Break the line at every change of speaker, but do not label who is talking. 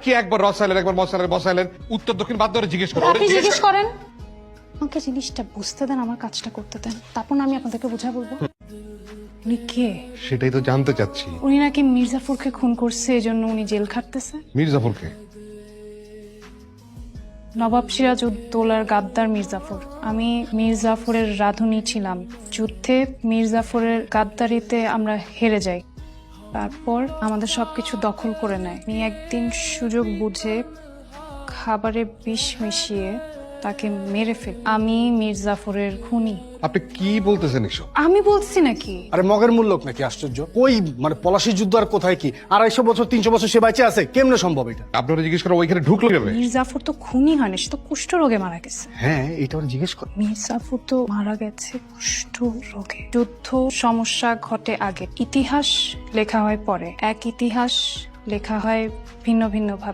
কি একবার রসাইলেন একবার মশাইলেন বসাইলেন, উত্তর দক্ষিণ বাদ ধরে জিজ্ঞেস করো।
আপনি জিজ্ঞেস করেন, আমাকে জিনিসটা বুঝতে দেন, আমার কাজটা করতে দেন, তারপর আমি আপনাদেরকে বুঝা বলবো উনি কে।
সেটাই তো জানতে চাচ্ছি।
উনি নাকি মির্জাফরকে খুন করছে, এই জন্য উনি জেল খাটতেছে।
মির্জাফরকে?
নবাব সিরাজউদ্দৌলার গাদ্দার মির্জাফর। আমি মির্জাফরের রাঁধুনি ছিলাম। যুদ্ধে মির্জাফরের গাদ্দারিতে আমরা হেরে যাই, তারপর আমাদের সবকিছু দখল করে নেয়। আমি একদিন সুযোগ বুঝে খাবারে বিষ মিশিয়ে তাকে মেরে ফেলি। আমি মির্জাফরের খুনি।
আপনি কি বলতেছেন এসব?
আমি বলছি নাকি?
আরে মগের মূল্য নাকি, আশ্চর্য। ওই মানে পলাশির যুদ্ধ আর কোথায় কি, 250 বছর 300 বছর সে বাইচে আছে, কেমনে সম্ভব এটা?
আপনারা জিজ্ঞেস করো ওইখানে ঢুকলো কিভাবে?
মির্জাফর তো খুনি হয়নি, সে তো কুষ্ঠ রোগে মারা গেছে।
হ্যাঁ, এটা ওরা জিজ্ঞেস কর।
মির্জাফর তো মারা গেছে কুষ্ঠ রোগে। যুদ্ধ সমস্যা ঘটে আগে, ইতিহাস লেখা হয় পরে। এক ইতিহাস লেখা হয় ভিন্ন ভিন্ন ভাবে।